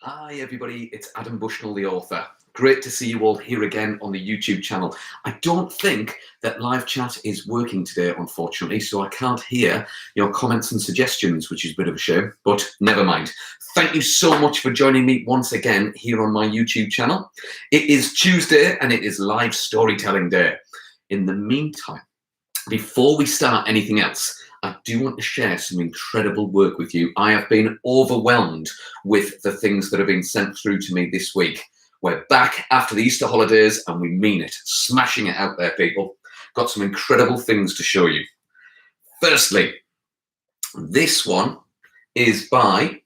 Hi everybody, it's Adam Bushnell, the author. Great to see you all here again on the YouTube channel. I don't think that live chat is working today, unfortunately, so I can't hear your comments and suggestions, which is a bit of a shame, but never mind. Thank you so much for joining me once again here on my YouTube channel. It is Tuesday and it is live storytelling day. In the meantime, before we start anything else, I do want to share some incredible work with you. I have been overwhelmed with the things that have been sent through to me this week. We're back after the Easter holidays and we mean it. Smashing it out there, people. Got some incredible things to show you. Firstly, this one is by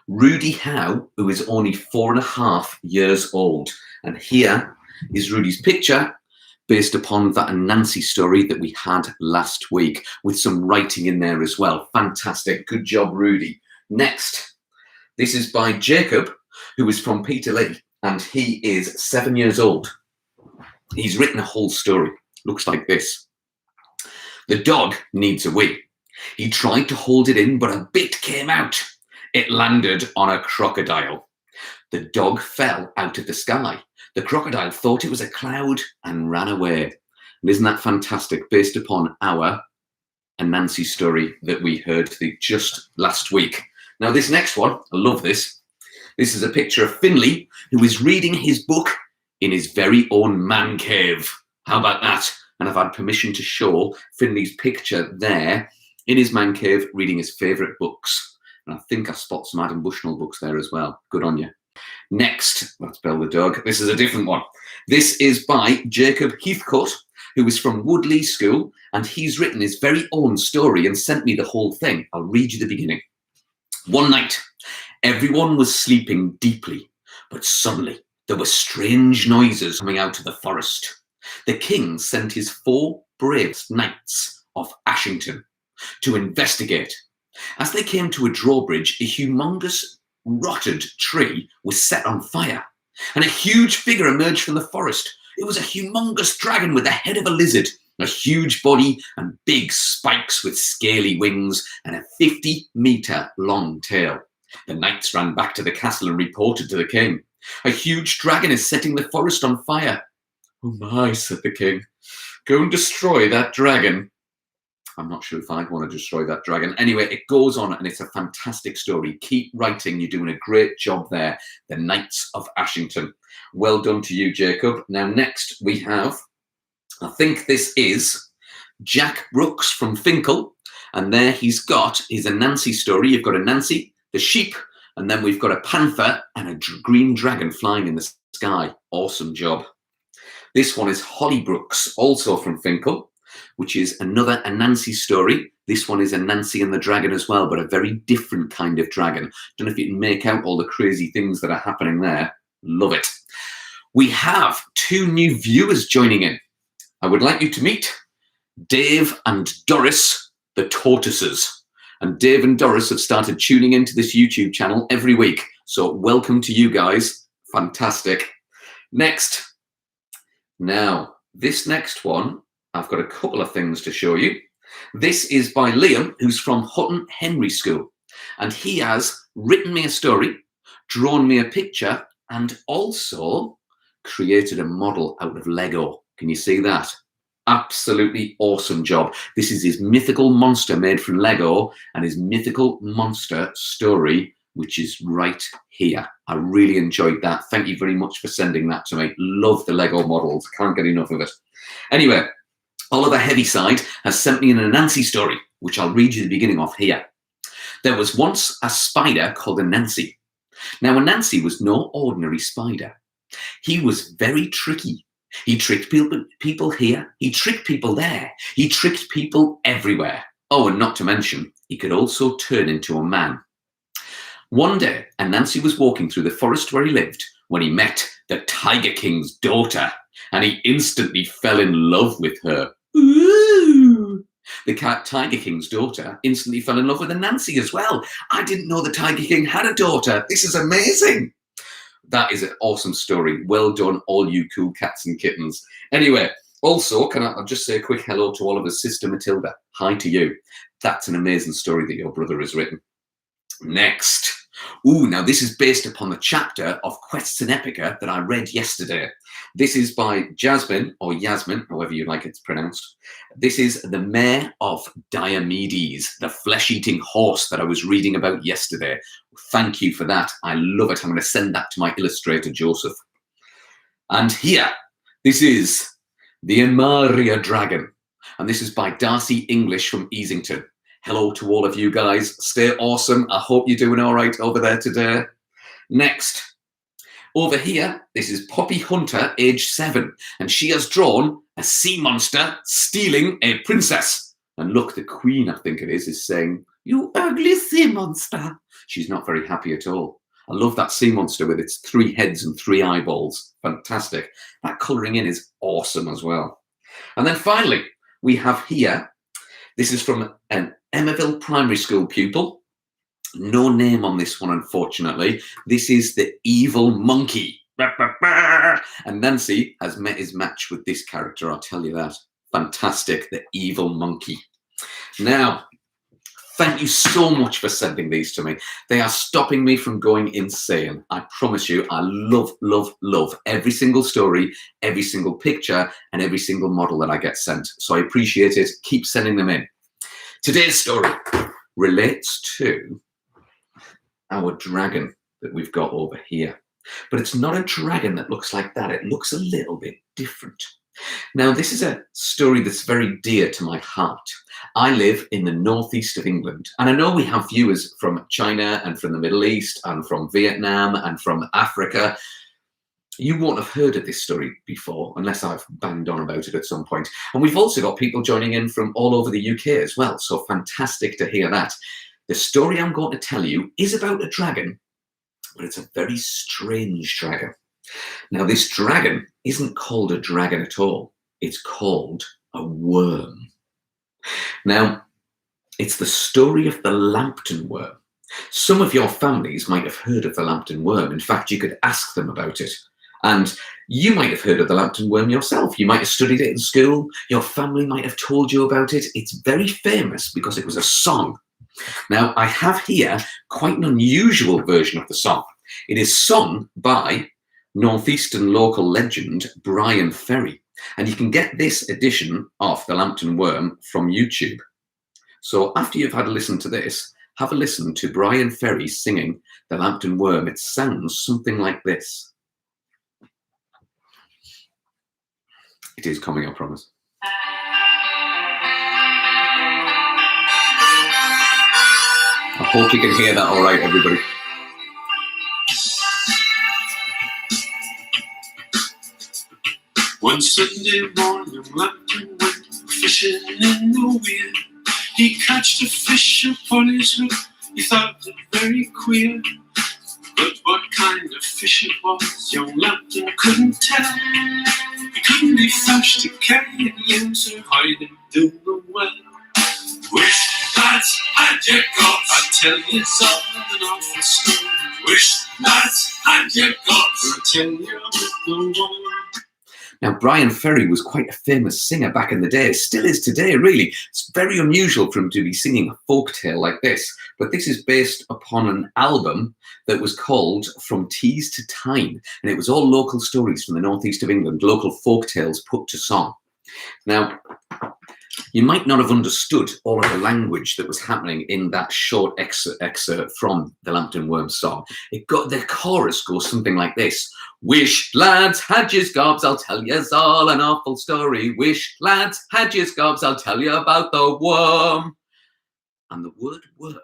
Rudy Howe, who is only 4.5 years old. And here is Rudy's picture, based upon that Nancy story that we had last week, with some writing in there as well. Fantastic. Good job, Rudy. Next, this is by Jacob, who is from Peterlee, and he is 7 years old. He's written a whole story. Looks like this. The dog needs a wee. He tried to hold it in, but a bit came out. It landed on a crocodile. The dog fell out of the sky. The crocodile thought it was a cloud and ran away. And isn't that fantastic? Based upon our Nancy story that we heard just last week. Now this next one, I love this. This is a picture of Finley, who is reading his book in his very own man cave. How about that? And I've had permission to show Finley's picture there in his man cave, reading his favourite books. And I think I spot some Adam Bushnell books there as well. Good on you. Next, let's Bell the dog. This is a different one. This is by Jacob Heathcote, who is from Woodley School, and he's written his very own story and sent me the whole thing. I'll read you the beginning. One night, everyone was sleeping deeply, but suddenly there were strange noises coming out of the forest. The king sent his 4 bravest knights of Ashington to investigate. As they came to a drawbridge, a humongous rotted tree was set on fire, and a huge figure emerged from the forest. It was a humongous dragon with the head of a lizard, a huge body and big spikes with scaly wings and a 50-meter long tail. The knights ran back to the castle and reported to the king. A huge dragon is setting the forest on fire. Oh my, said the king. Go and destroy that dragon. I'm not sure if I'd want to destroy that dragon. Anyway, it goes on and it's a fantastic story. Keep writing. You're doing a great job there. The Knights of Ashington. Well done to you, Jacob. Now, next we have, I think this is Jack Brooks from Finkel. And there he's got his Anansi story. You've got Anansi, the sheep, and then we've got a panther and a green dragon flying in the sky. Awesome job. This one is Holly Brooks, also from Finkel, which is another Anansi story. This one is Anansi and the dragon as well, but a very different kind of dragon. Don't know if you can make out all the crazy things that are happening there. Love it. We have 2 new viewers joining in. I would like you to meet Dave and Doris, the tortoises. And Dave and Doris have started tuning into this YouTube channel every week. So welcome to you guys. Fantastic. Next. Now, this next one, I've got a couple of things to show you. This is by Liam, who's from Hutton Henry School. And he has written me a story, drawn me a picture, and also created a model out of Lego. Can you see that? Absolutely awesome job. This is his mythical monster made from Lego and his mythical monster story, which is right here. I really enjoyed that. Thank you very much for sending that to me. Love the Lego models. Can't get enough of it. Anyway, Oliver Heavyside has sent me an Anansi story, which I'll read you the beginning of here. There was once a spider called Anansi. Now, Anansi was no ordinary spider. He was very tricky. He tricked people here. He tricked people there. He tricked people everywhere. Oh, and not to mention, he could also turn into a man. One day, Anansi was walking through the forest where he lived when he met the Tiger King's daughter, and he instantly fell in love with her. Ooh! The Tiger King's daughter instantly fell in love with Anansi as well. I didn't know the Tiger King had a daughter. This is amazing. That is an awesome story. Well done, all you cool cats and kittens. Anyway, also, I'll just say a quick hello to Oliver's sister, Matilda. Hi to you. That's an amazing story that your brother has written. Next, Ooh, now this is based upon the chapter of Quests and Epica that I read yesterday. This is by Jasmine, or Yasmin, however you like it's pronounced. This is the Mare of Diomedes, the flesh-eating horse that I was reading about yesterday. Thank you for that. I love it. I'm going to send that to my illustrator, Joseph. And here, this is the Emeria Dragon. And this is by Darcy English from Easington. Hello to all of you guys. Stay awesome. I hope you're doing all right over there today. Next, over here, this is Poppy Hunter, age 7, and she has drawn a sea monster stealing a princess. And look, the queen, I think it is saying, "You ugly sea monster." She's not very happy at all. I love that sea monster with its 3 heads and 3 eyeballs. Fantastic. That colouring in is awesome as well. And then finally, we have here, this is from an Emmerville Primary School pupil. No name on this one, unfortunately. This is the Evil Monkey. And Nancy has met his match with this character, I'll tell you that. Fantastic, the Evil Monkey. Now, thank you so much for sending these to me. They are stopping me from going insane. I promise you, I love, love, love every single story, every single picture, and every single model that I get sent. So I appreciate it. Keep sending them in. Today's story relates to our dragon that we've got over here. But it's not a dragon that looks like that. It looks a little bit different. Now, this is a story that's very dear to my heart. I live in the northeast of England, and I know we have viewers from China and from the Middle East and from Vietnam and from Africa. You won't have heard of this story before, unless I've banged on about it at some point. And we've also got people joining in from all over the UK as well, so fantastic to hear that. The story I'm going to tell you is about a dragon, but it's a very strange dragon. Now, this dragon isn't called a dragon at all. It's called a worm. Now, it's the story of the Lambton Worm. Some of your families might have heard of the Lambton Worm. In fact, you could ask them about it. And you might have heard of the Lambton Worm yourself. You might have studied it in school. Your family might have told you about it. It's very famous because it was a song. Now, I have here quite an unusual version of the song. It is sung by northeastern local legend Brian Ferry. And you can get this edition of the Lambton Worm from YouTube. So after you've had a listen to this, have a listen to Brian Ferry singing the Lambton Worm. It sounds something like this. It is coming, I promise. I hope you can hear that all right, everybody. One Sunday morning, Lambton went fishing in the weir. He catched a fish upon his hook. He thought it very queer. But what kind of fish it was, young Lambton couldn't tell. He couldn't be fetched to carry it in, so hide him in the well. Wish lads had your guts, I'll tell you some of an awful story. Wish lads had your guts, I'll tell you with the one. Now, Brian Ferry was quite a famous singer back in the day, still is today, really. It's very unusual for him to be singing a folk tale like this, but this is based upon an album that was called From Tees to Tyne, and it was all local stories from the northeast of England, local folk tales put to song. Now, you might not have understood all of the language that was happening in that short excerpt from the Lambton Worm song. The chorus goes something like this. Wish lads had yous gobs, I'll tell yous all an awful story. Wish lads had yous gobs, I'll tell you about the worm. And the word worm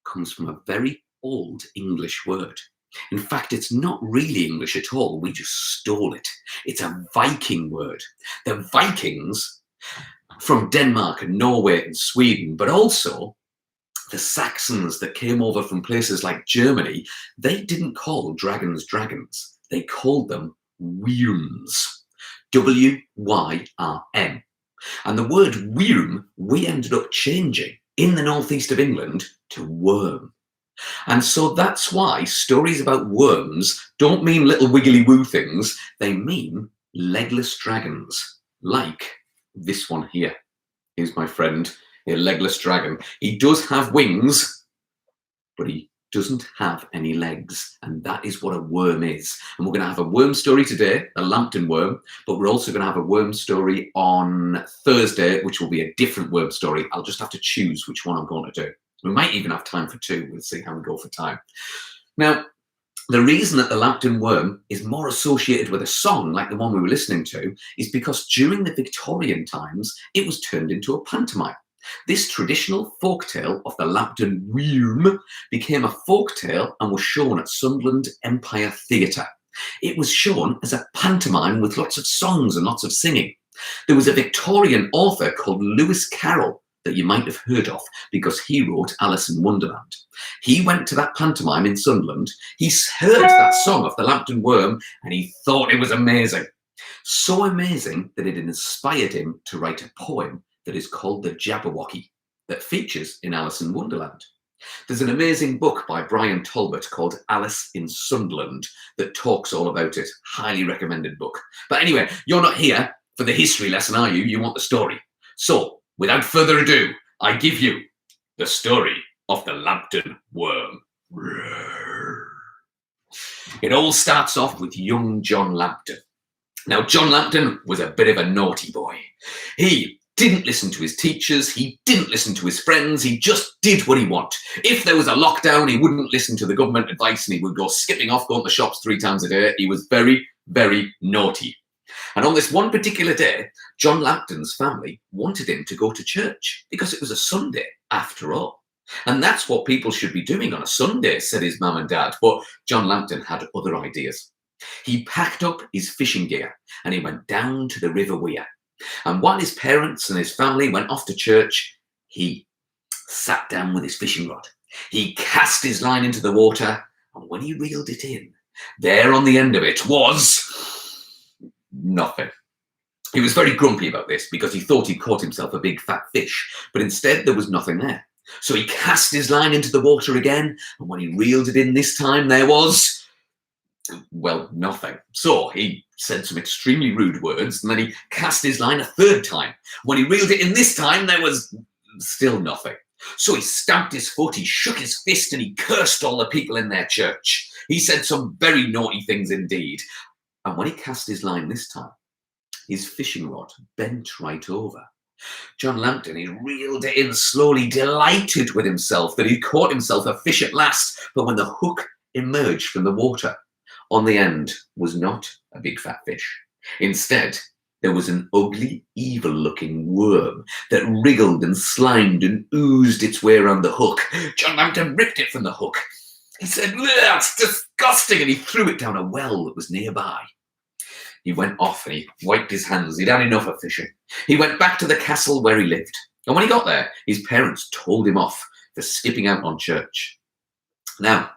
comes from a very old English word. In fact, it's not really English at all. We just stole it. It's a Viking word. The Vikings from Denmark and Norway and Sweden, but also the Saxons that came over from places like Germany, they didn't call dragons dragons. They called them wyrms. W-Y-R-M. And the word wyrm, we ended up changing in the northeast of England to worm. And so that's why stories about worms don't mean little wiggly woo things. They mean legless dragons, like this one here. Here's my friend, a legless dragon. He does have wings, but he doesn't have any legs, and that is what a worm is. And we're going to have a worm story today, a Lambton worm, but we're also going to have a worm story on Thursday, which will be a different worm story. I'll just have to choose which one I'm going to do. We might even have time for two. We'll see how we go for time. Now, the reason that the Lambton worm is more associated with a song like the one we were listening to is because during the Victorian times, it was turned into a pantomime. This traditional folktale of the Lambton Worm became a folktale and was shown at Sunderland Empire Theatre. It was shown as a pantomime with lots of songs and lots of singing. There was a Victorian author called Lewis Carroll that you might have heard of because he wrote Alice in Wonderland. He went to that pantomime in Sunderland, he heard that song of the Lambton Worm and he thought it was amazing. So amazing that it inspired him to write a poem that is called The Jabberwocky, that features in Alice in Wonderland. There's an amazing book by Brian Talbot called Alice in Sunderland that talks all about it. Highly recommended book. But anyway, you're not here for the history lesson, are you? You want the story. So, without further ado, I give you the story of the Lambton Worm. It all starts off with young John Lambton. Now, John Lambton was a bit of a naughty boy. He didn't listen to his teachers, he didn't listen to his friends, he just did what he wanted. If there was a lockdown, he wouldn't listen to the government advice and he would go skipping off, going to the shops 3 times a day. He was very, very naughty. And on this one particular day, John Lambton's family wanted him to go to church because it was a Sunday after all. And that's what people should be doing on a Sunday, said his mum and dad. But John Lambton had other ideas. He packed up his fishing gear and he went down to the River Wear. And while his parents and his family went off to church, he sat down with his fishing rod. He cast his line into the water, and when he reeled it in, there on the end of it was nothing. He was very grumpy about this because he thought he'd caught himself a big fat fish, but instead there was nothing there. So he cast his line into the water again, and when he reeled it in this time, there was, well, nothing. So he said some extremely rude words, and then he cast his line a 3rd time. When he reeled it in this time, there was still nothing. So he stamped his foot, he shook his fist, and he cursed all the people in their church. He said some very naughty things indeed. And when he cast his line this time, his fishing rod bent right over. John Lambton, he reeled it in slowly, delighted with himself that he'd caught himself a fish at last. But when the hook emerged from the water, on the end was not a big fat fish. Instead, there was an ugly, evil-looking worm that wriggled and slimed and oozed its way around the hook. John Lambton ripped it from the hook. He said, "That's disgusting," and he threw it down a well that was nearby. He went off and he wiped his hands. He'd had enough of fishing. He went back to the castle where he lived. And when he got there, his parents told him off for skipping out on church. Now,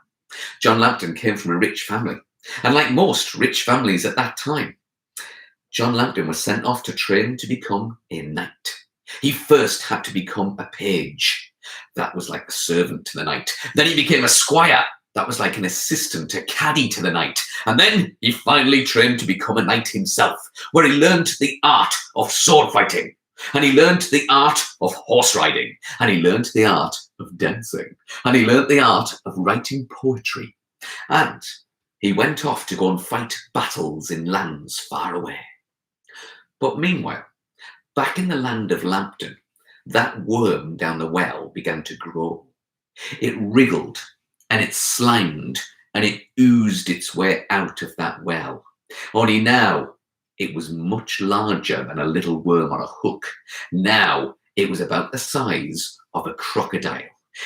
John Lambton came from a rich family. And like most rich families at that time, John Lambton was sent off to train to become a knight. He first had to become a page. That was like a servant to the knight. Then he became a squire. That was like an assistant, a caddy to the knight. And then he finally trained to become a knight himself, where he learned the art of sword fighting. And he learned the art of horse riding. And he learned the art of dancing. And he learned the art of writing poetry. And he went off to go and fight battles in lands far away. But meanwhile, back in the land of Lambton, that worm down the well began to grow. It wriggled and it slimed and it oozed its way out of that well. Only now it was much larger than a little worm on a hook. Now it was about the size of a crocodile.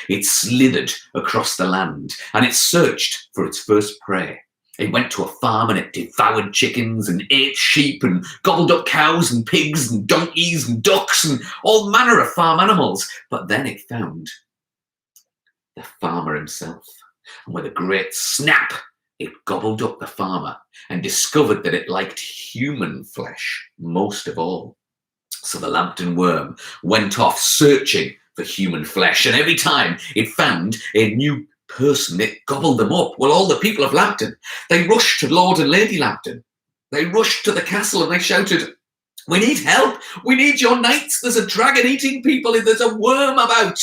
It slithered across the land and it searched for its first prey. It went to a farm and it devoured chickens and ate sheep and gobbled up cows and pigs and donkeys and ducks and all manner of farm animals. But then it found the farmer himself. And with a great snap, it gobbled up the farmer and discovered that it liked human flesh most of all. So the Lambton Worm went off searching for human flesh, and every time it found a new person, it gobbled them up. Well, all the people of Lambton, they rushed to Lord and Lady Lambton. They rushed to the castle and they shouted, "We need help. We need your knights. There's a dragon eating people. There's a worm about."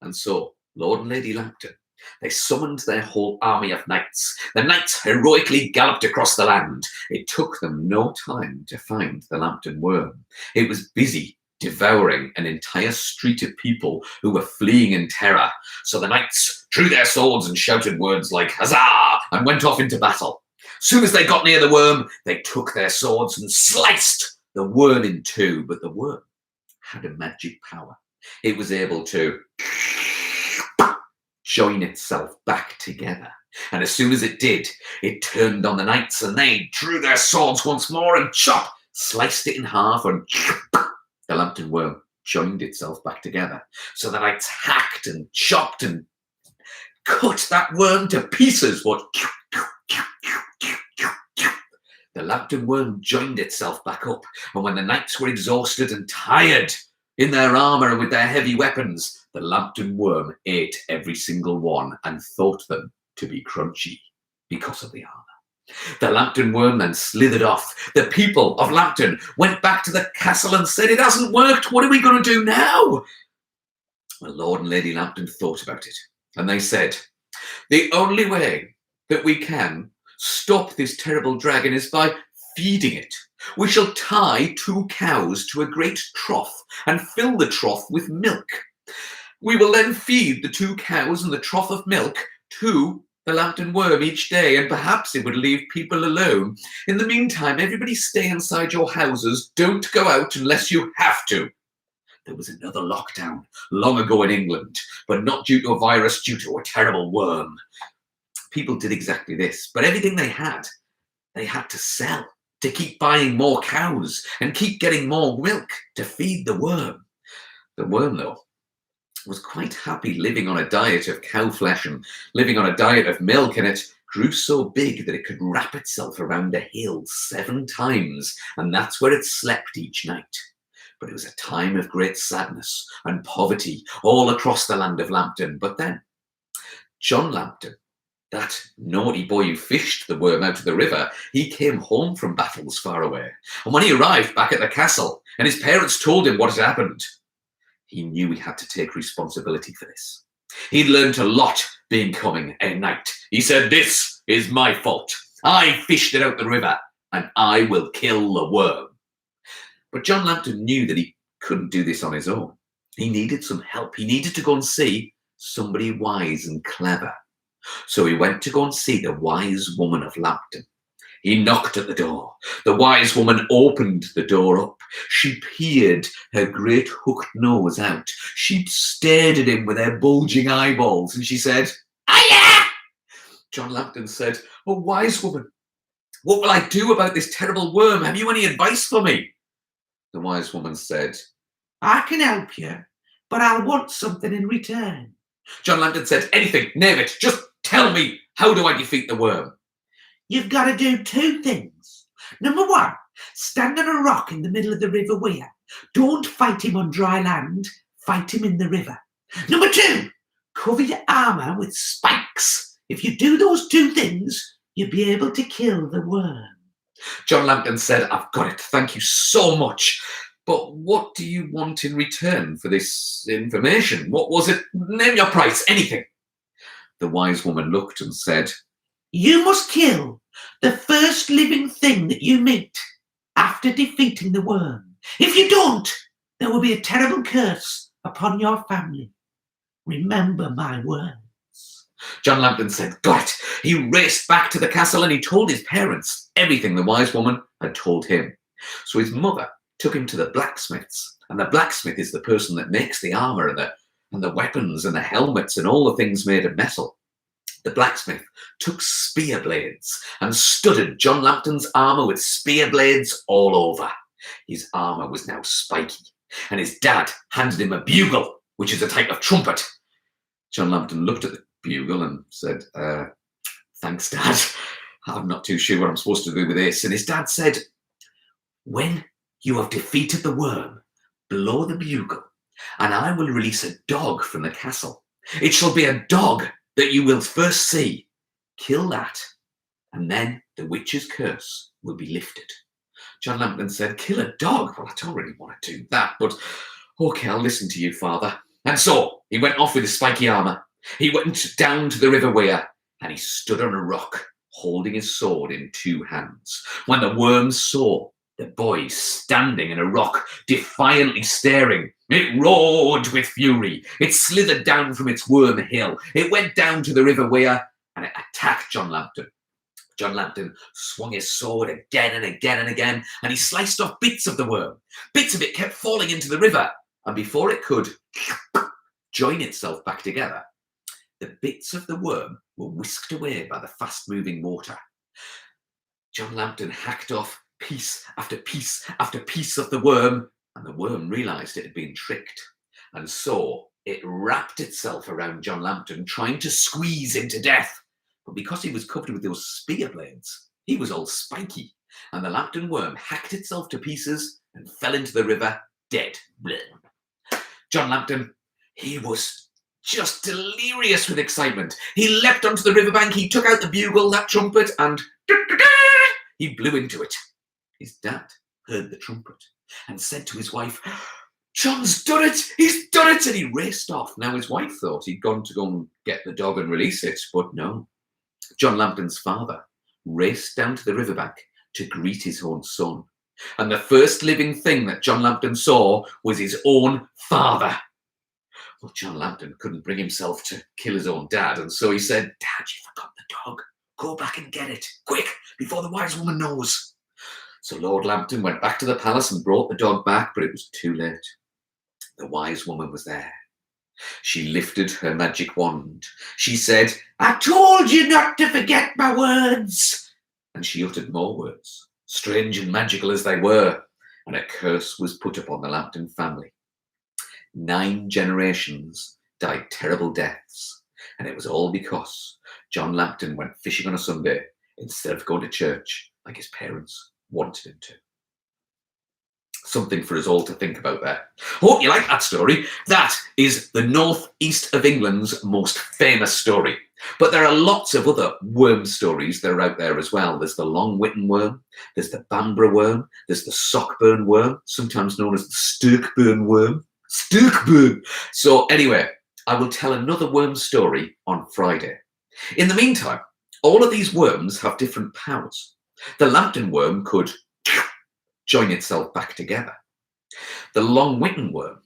And so Lord and Lady Lambton, They summoned their whole army of knights. The knights heroically galloped across the land. It took them no time to find the Lambton Worm. It was busy devouring an entire street of people who were fleeing in terror. So the knights drew their swords and shouted words like "Huzzah!" and went off into battle. Soon as they got near the worm, they took their swords and sliced the worm in two. But the worm had a magic power. It was able to join itself back together. And as soon as it did, it turned on the knights and they drew their swords once more and sliced it in half, and the Lambton Worm joined itself back together. So the knights hacked and chopped and cut that worm to pieces. The Lambton Worm joined itself back up, and when the knights were exhausted and tired in their armour and with their heavy weapons, the Lambton Worm ate every single one and thought them to be crunchy because of the armour. The Lambton Worm then slithered off. The people of Lambton went back to the castle and said, "It hasn't worked. What are we going to do now?" Well, Lord and Lady Lambton thought about it, and they said, "The only way that we can stop this terrible dragon is by feeding it. We shall tie 2 cows to a great trough and fill the trough with milk. We will then feed the 2 cows and the trough of milk to the Lambton Worm each day, and perhaps it would leave people alone. In the meantime, everybody stay inside your houses. Don't go out unless you have to." There was another lockdown long ago in England, but not due to a virus, due to a terrible worm. People did exactly this, but everything they had to sell to keep buying more cows and keep getting more milk to feed the worm. The worm, though, was quite happy living on a diet of cow flesh and living on a diet of milk, and it grew so big that it could wrap itself around a hill 7 times, and that's where it slept each night. But it was a time of great sadness and poverty all across the land of Lambton. But then John Lambton, that naughty boy who fished the worm out of the river, he came home from battles far away. And when he arrived back at the castle and his parents told him what had happened, he knew he had to take responsibility for this. He'd learned a lot becoming a knight. He said, "This is my fault. I fished it out the river and I will kill the worm." But John Lambton knew that he couldn't do this on his own. He needed some help. He needed to go and see somebody wise and clever. So he went to go and see the wise woman of Lambton. He knocked at the door. The wise woman opened the door up. She peered her great hooked nose out. She stared at him with her bulging eyeballs, and she said, "Hiya!" John Lambton said, "Oh, wise woman, what will I do about this terrible worm? Have you any advice for me?" The wise woman said, "I can help you, but I'll want something in return." John Lambton said, "Anything, name it. Just tell me, how do I defeat the worm?" "You've got to do 2 things. Number 1, stand on a rock in the middle of the River Wear. Don't fight him on dry land. Fight him in the river. Number 2, cover your armour with spikes. If you do those 2 things, you'll be able to kill the worm." John Lambton said, "I've got it. Thank you so much. But what do you want in return for this information? What was it? Name your price, anything." The wise woman looked and said, "You must kill the first living thing that you meet after defeating the worm. If you don't, there will be a terrible curse upon your family. Remember my words." John Lambton said, "Got it." He raced back to the castle and he told his parents everything the wise woman had told him. So his mother took him to the blacksmiths, and the blacksmith is the person that makes the armour and the weapons and the helmets and all the things made of metal. The blacksmith took spear blades and studded John Lambton's armour with spear blades all over. His armour was now spiky, and his dad handed him a bugle, which is a type of trumpet. John Lambton looked at the bugle and said, "Thanks, Dad. I'm not too sure what I'm supposed to do with this." And his dad said, "When you have defeated the worm, blow the bugle, and I will release a dog from the castle. It shall be a dog that you will first see. Kill that, and then the witch's curse will be lifted." John Lambton said, "Kill a dog? Well, I don't really want to do that, but okay, I'll listen to you, Father." And so he went off with his spiky armour. He went down to the river Wear, and he stood on a rock, holding his sword in 2 hands. When the worm saw the boy standing in a rock, defiantly staring, it roared with fury. It slithered down from its worm hill. It went down to the river Wear, and it attacked John Lambton. John Lambton swung his sword again and again and again, and he sliced off bits of the worm. Bits of it kept falling into the river, and before it could join itself back together, the bits of the worm were whisked away by the fast-moving water. John Lambton hacked off piece after piece after piece of the worm, and the worm realised it had been tricked. And so it wrapped itself around John Lambton, trying to squeeze him to death. But because he was covered with those spear blades, he was all spiky, and the Lambton worm hacked itself to pieces and fell into the river, dead. John Lambton, he was just delirious with excitement. He leapt onto the riverbank, he took out the bugle, that trumpet, and he blew into it. His dad heard the trumpet and said to his wife, "John's done it! He's done it!" And he raced off. Now his wife thought he'd gone to go and get the dog and release it, but no. John Lambton's father raced down to the riverbank to greet his own son. And the first living thing that John Lambton saw was his own father. Well, John Lambton couldn't bring himself to kill his own dad, and so he said, "Dad, you forgot the dog. Go back and get it, quick, before the wise woman knows." So Lord Lambton went back to the palace and brought the dog back, but it was too late. The wise woman was there. She lifted her magic wand. She said, "I told you not to forget my words." And she uttered more words, strange and magical as they were, and a curse was put upon the Lambton family. 9 generations died terrible deaths, and it was all because John Lambton went fishing on a Sunday instead of going to church like his parents wanted him to. Something for us all to think about there. Hope you like that story. That is the northeast of England's most famous story. But there are lots of other worm stories that are out there as well. There's the Long-Witton worm, there's the Bamborough worm, there's the Sockburn worm, sometimes known as the Sturkburn worm. Sturkburn! So anyway, I will tell another worm story on Friday. In the meantime, all of these worms have different powers. The Lambton worm could join itself back together. The Long-Witton worm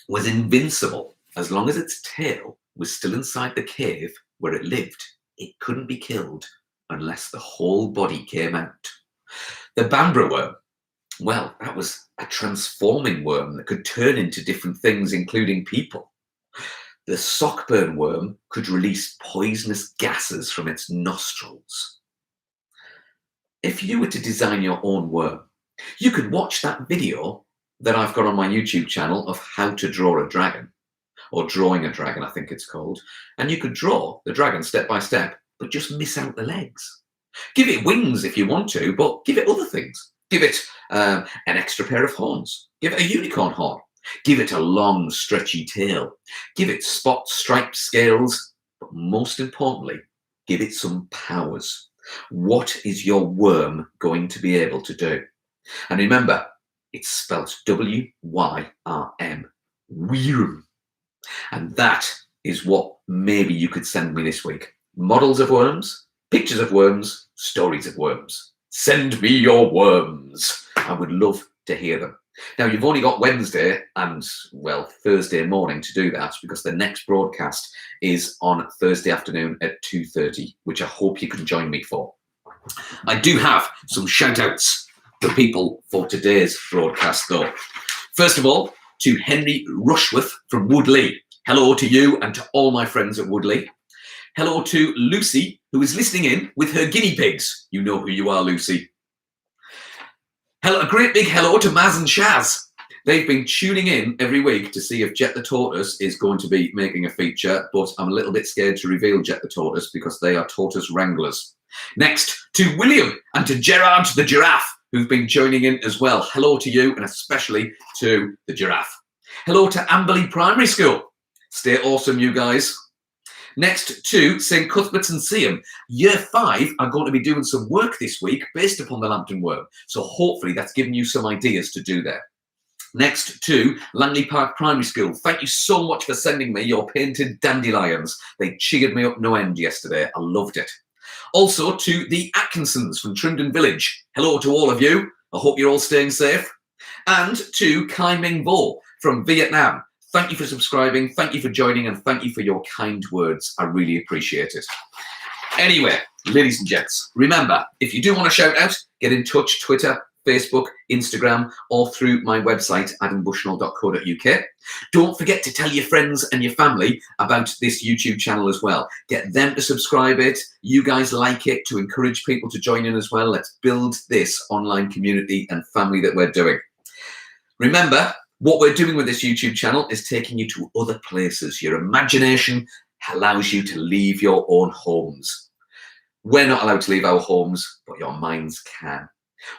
was invincible as long as its tail was still inside the cave where it lived. It couldn't be killed unless the whole body came out. The Bamborough worm, well, that was a transforming worm that could turn into different things, including people. The Sockburn worm could release poisonous gases from its nostrils. If you were to design your own worm, you could watch that video that I've got on my YouTube channel of how to draw a dragon, or drawing a dragon, I think it's called. And you could draw the dragon step by step, but just miss out the legs. Give it wings if you want to, but give it other things. Give it an extra pair of horns. Give it a unicorn horn. Give it a long, stretchy tail. Give it spots, stripes, scales, but most importantly, give it some powers. What is your worm going to be able to do? And remember, it's spelled W-Y-R-M, Worm. And that is what maybe you could send me this week. Models of worms, pictures of worms, stories of worms. Send me your worms. I would love to hear them. Now, you've only got Wednesday and, well, Thursday morning to do that, because the next broadcast is on Thursday afternoon at 2:30, which I hope you can join me for. I do have some shout-outs for people for today's broadcast, though. First of all, to Henry Rushworth from Woodley. Hello to you and to all my friends at Woodley. Hello to Lucy, who is listening in with her guinea pigs. You know who you are, Lucy. Hello, a great big hello to Maz and Shaz. They've been tuning in every week to see if Jet the Tortoise is going to be making a feature, but I'm a little bit scared to reveal Jet the Tortoise because they are tortoise wranglers. Next, to William and to Gerard the Giraffe, who've been joining in as well. Hello to you, and especially to the giraffe. Hello to Amberley Primary School. Stay awesome, you guys. Next to St Cuthbert's and Seaham. Year 5 are going to be doing some work this week based upon the Lambton Worm. So hopefully that's given you some ideas to do there. Next to Langley Park Primary School. Thank you so much for sending me your painted dandelions. They cheered me up no end yesterday. I loved it. Also to the Atkinsons from Trindon Village. Hello to all of you. I hope you're all staying safe. And to Kai Ming Vo from Vietnam. Thank you for subscribing. Thank you for joining, and thank you for your kind words. I really appreciate it. Anyway, ladies and gents, remember, if you do want to shout out, get in touch, Twitter, Facebook, Instagram, or through my website, adambushnell.co.uk. Don't forget to tell your friends and your family about this YouTube channel as well. Get them to subscribe it. You guys like it, to encourage people to join in as well. Let's build this online community and family that we're doing. Remember, what we're doing with this YouTube channel is taking you to other places. Your imagination allows you to leave your own homes. We're not allowed to leave our homes, but your minds can.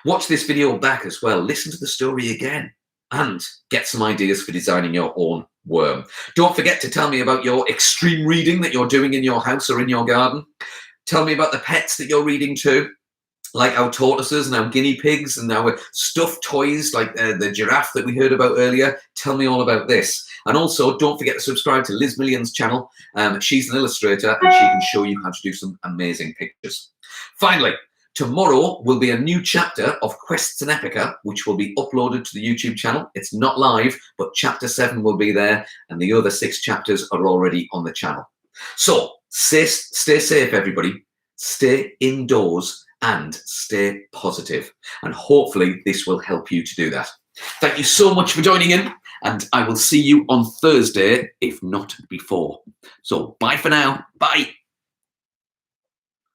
Watch this video back as well. Listen to the story again and get some ideas for designing your own worm. Don't forget to tell me about your extreme reading that you're doing in your house or in your garden. Tell me about the pets that you're reading to, like our tortoises and our guinea pigs and our stuffed toys like the giraffe that we heard about earlier. Tell me all about this. And also, don't forget to subscribe to Liz Million's channel. She's an illustrator and she can show you how to do some amazing pictures. Finally, tomorrow will be a new chapter of Quests and Epica, which will be uploaded to the YouTube channel. It's not live, but chapter 7 will be there, and the other 6 chapters are already on the channel. So stay safe, everybody. Stay indoors and stay positive. And hopefully this will help you to do that. Thank you so much for joining in, and I will see you on Thursday, if not before. So bye for now. Bye.